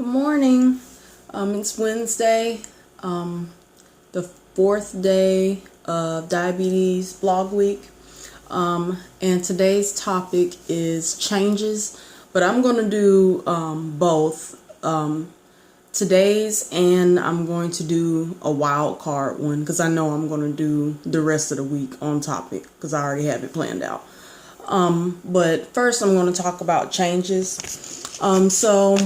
Good morning. It's Wednesday, the fourth day of Diabetes Blog Week. And today's topic is changes, but I'm going to do both today's, and I'm going to do a wild card one because I know I'm going to do the rest of the week on topic because I already have it planned out. But first I'm going to talk about changes. So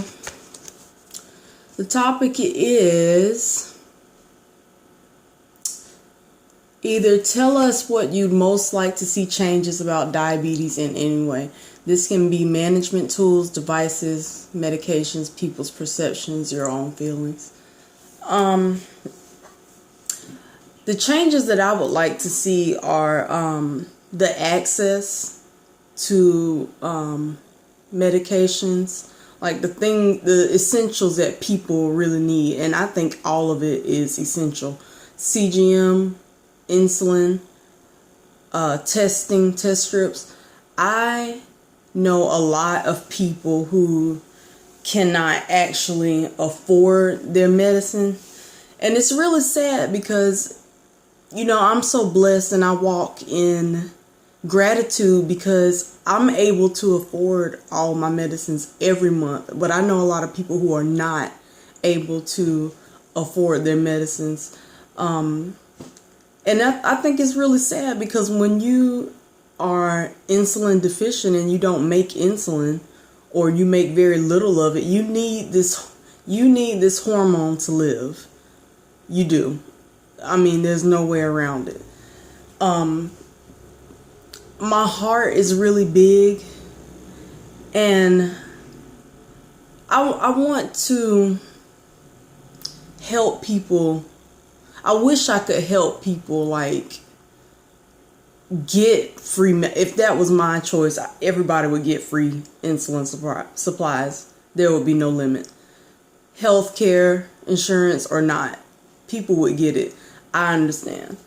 the topic is either tell us what you'd most like to see changes about diabetes in any way. This can be management tools, devices, medications, people's perceptions, your own feelings. The changes that I would like to see are the access to medications, like the essentials that people really need, and I think all of it is essential. CGM, insulin, testing, test strips. I know a lot of people who cannot actually afford their medicine, and it's really sad because, I'm so blessed and I walk in gratitude because I'm able to afford all my medicines every month. But I know a lot of people who are not able to afford their medicines. And I think it's really sad because when you are insulin deficient and you don't make insulin, or you make very little of it, you need this hormone to live. You do. I mean, there's no way around it. My heart is really big, and I want to help people. I wish I could help people, like, get free. If that was my choice, everybody would get free insulin supplies. There would be no limit. Healthcare, insurance or not, people would get it. I understand.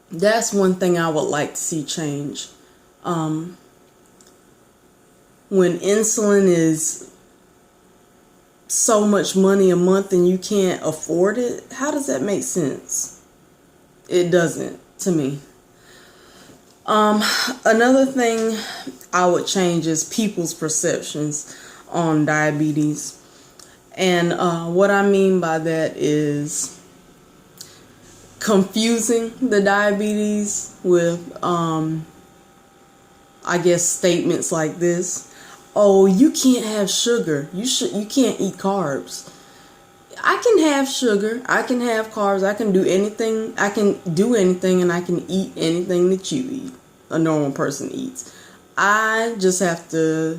That's one thing I would like to see change. When insulin is so much money a month and you can't afford it, how does that make sense? It doesn't to me. Another thing I would change is people's perceptions on diabetes. And what I mean by that is confusing the diabetes with, I guess, statements like this. Oh, you can't have sugar. You can't eat carbs. I can have sugar. I can have carbs. I can do anything. I can do anything, and I can eat anything that you eat. A normal person eats. I just have to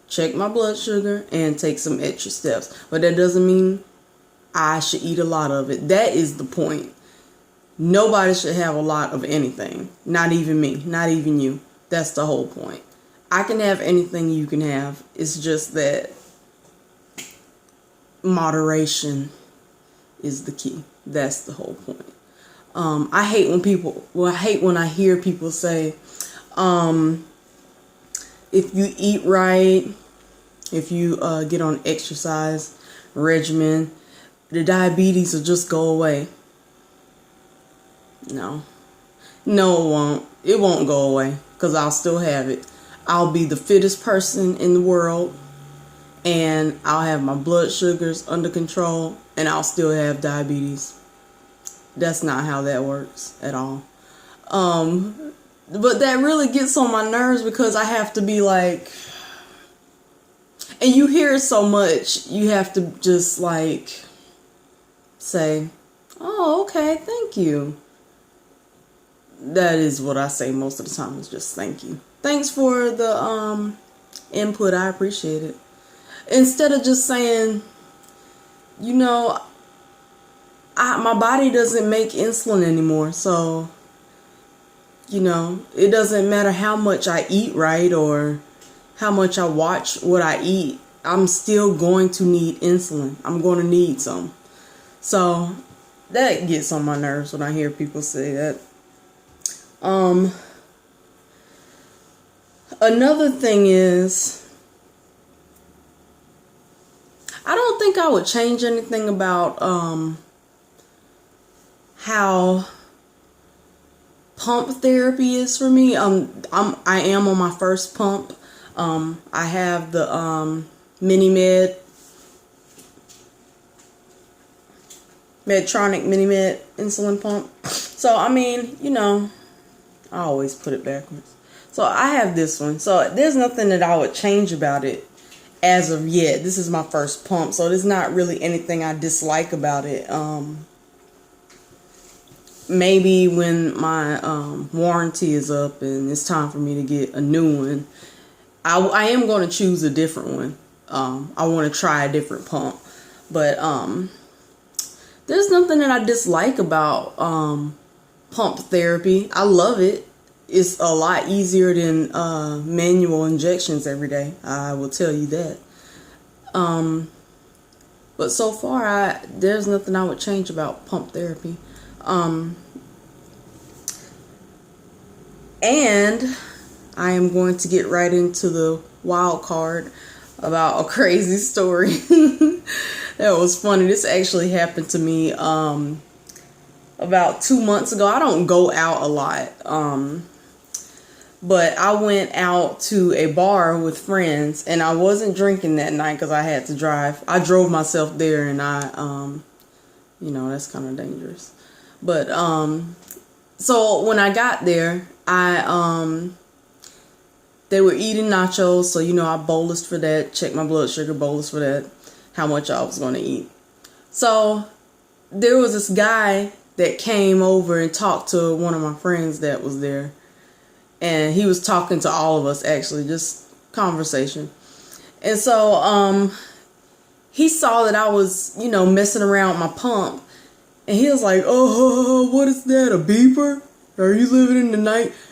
check my blood sugar and take some extra steps. But that doesn't mean I should eat a lot of it. That is the point. Nobody should have a lot of anything. Not even me. Not even you. That's the whole point. I can have anything you can have. It's just that moderation is the key. That's the whole point. I hate when I hear people say, if you eat right, if you get on exercise regimen, the diabetes will just go away. No, it won't. It won't go away because I'll still have it. I'll be the fittest person in the world, and I'll have my blood sugars under control, and I'll still have diabetes. That's not how that works at all. But that really gets on my nerves because I have to be like, and you hear it so much, you have to just like say, oh, okay, thank you. That is what I say most of the time, is just thank you. Thanks for the input. I appreciate it. Instead of just saying, my body doesn't make insulin anymore. So, it doesn't matter how much I eat right or how much I watch what I eat. I'm still going to need insulin. I'm going to need some. So that gets on my nerves when I hear people say that. Another thing is don't think I would change anything about how pump therapy is for me. I am on my first pump. I have the Medtronic Mini-Med insulin pump. So I mean, you know, I always put it backwards. So I have this one. So there's nothing that I would change about it as of yet. This is my first pump, so there's not really anything I dislike about it. Maybe when my warranty is up and it's time for me to get a new one, I am going to choose a different one. I want to try a different pump. But there's nothing that I dislike about pump therapy. I love it. It's a lot easier than manual injections every day. I will tell you that. But so far, there's nothing I would change about pump therapy. And I am going to get right into the wild card about a crazy story that was funny. This actually happened to me about 2 months ago. I don't go out a lot, but I went out to a bar with friends, and I wasn't drinking that night because I had to drive. I drove myself there, and you know, that's kind of dangerous. But so when I got there, they were eating nachos, so you know, I bolused for that, checked my blood sugar, bolused for that, how much I was going to eat. So there was this guy that came over and talked to one of my friends that was there, and he was talking to all of us, actually, just conversation. And so he saw that I was, you know, messing around with my pump, and he was like, "Oh, what is that, a beeper? Are you living in the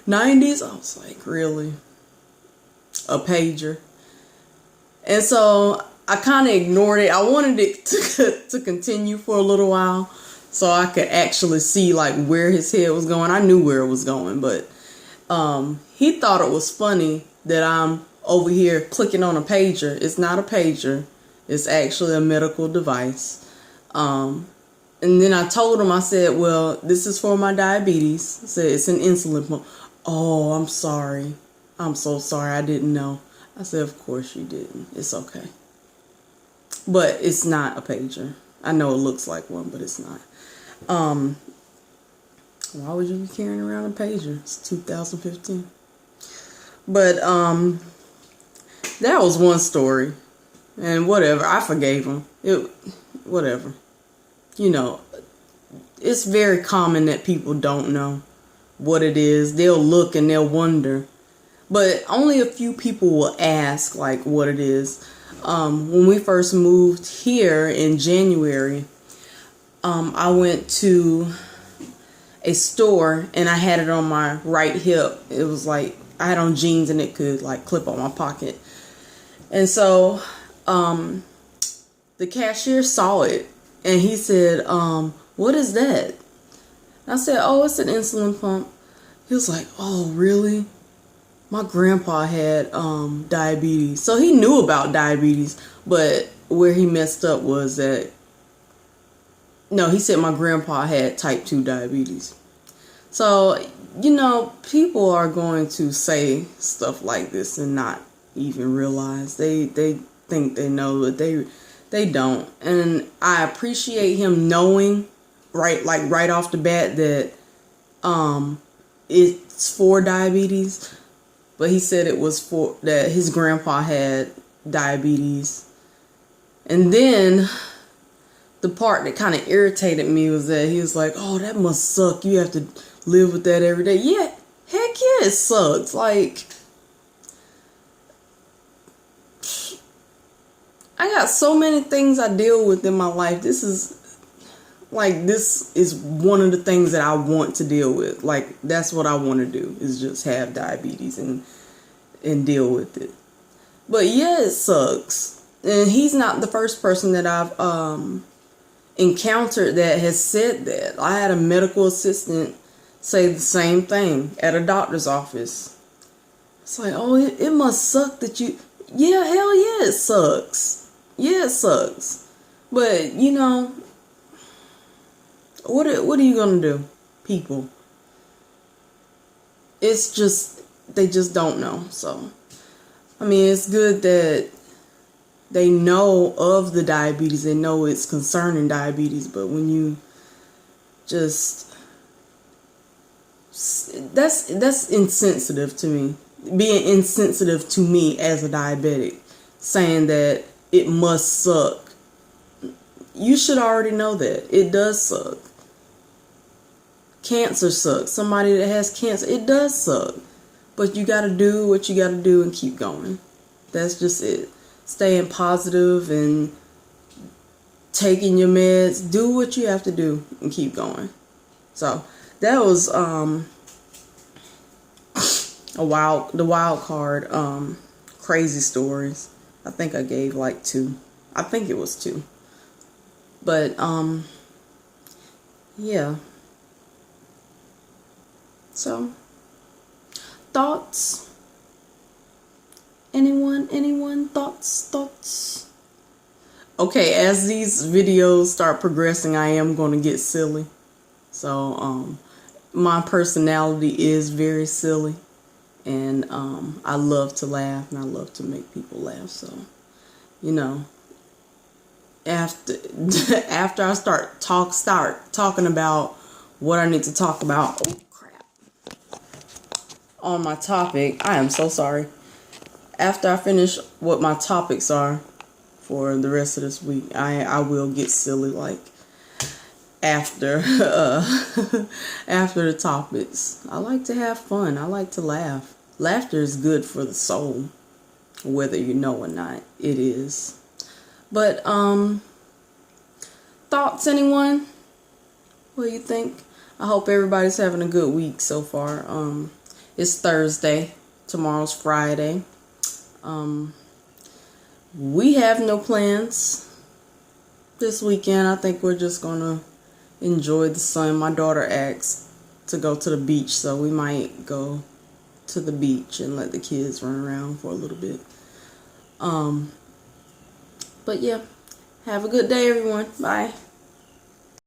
90s? I was like, "Really? A pager?" And so I kind of ignored it. I wanted it to continue for a little while so I could actually see like where his head was going. I knew where it was going, but he thought it was funny that I'm over here clicking on a pager. It's not a pager. It's actually a medical device. And then I told him, I said, "Well, this is for my diabetes." I said, "It's an insulin pump." "Oh, I'm sorry. I'm so sorry. I didn't know." I said, "Of course you didn't. It's okay." But it's not a pager. I know it looks like one, but it's not. Why would you be carrying around a pager? It's 2015. But that was one story. And whatever. I forgave him. Whatever. You know, it's very common that people don't know what it is. They'll look and they'll wonder. But only a few people will ask, like, what it is. When we first moved here in January, I went to a store and I had it on my right hip. It was like, I had on jeans and it could, like, clip on my pocket. And so the cashier saw it. And he said, "What is that?" I said, "Oh, it's an insulin pump." He was like, "Oh, really? My grandpa had diabetes." So he knew about diabetes, but where he messed up was that, no, he said my grandpa had type 2 diabetes. So, you know, people are going to say stuff like this and not even realize. They think they know, but they don't. And I appreciate him knowing right off the bat that it's for diabetes. But he said it was for that his grandpa had diabetes. And then the part that kind of irritated me was that he was like, "Oh, that must suck. You have to live with that every day." Yeah, heck yeah, it sucks. Like, I got so many things I deal with in my life. This is one of the things that I want to deal with. Like, that's what I want to do, is just have diabetes and deal with it. But yeah, it sucks. And he's not the first person that I've encountered that has said that. I had a medical assistant say the same thing at a doctor's office. It's like, "Oh, it must suck that you..." Yeah, hell yeah, it sucks. Yeah, it sucks. But, you know, what are you going to do, people? It's just, they just don't know. So, I mean, it's good that they know of the diabetes. They know it's concerning diabetes. But when you just, that's insensitive to me. Being insensitive to me as a diabetic. Saying that it must suck. You should already know that. It does suck. Cancer sucks. Somebody that has cancer, it does suck. But you gotta do what you gotta do and keep going. That's just it. Staying positive and taking your meds. Do what you have to do and keep going. So that was the wild card crazy stories. I think I gave like 2. I think it was 2. But yeah. So, thoughts? Anyone? Thoughts? Okay, as these videos start progressing, I am going to get silly. So, my personality is very silly. And I love to laugh and I love to make people laugh. So, you know, after I start talking about what I need to talk about, oh crap, on my topic, I am so sorry. After I finish what my topics are for the rest of this week, I will get silly like after after the topics. I like to have fun. I like to laugh. Laughter is good for the soul, whether you know or not. It is. But thoughts, anyone? What do you think? I hope everybody's having a good week so far. It's Thursday. Tomorrow's Friday. We have no plans this weekend. I think we're just gonna enjoy the sun. My daughter asked to go to the beach, so we might go to the beach and let the kids run around for a little bit. But yeah, have a good day, everyone. Bye.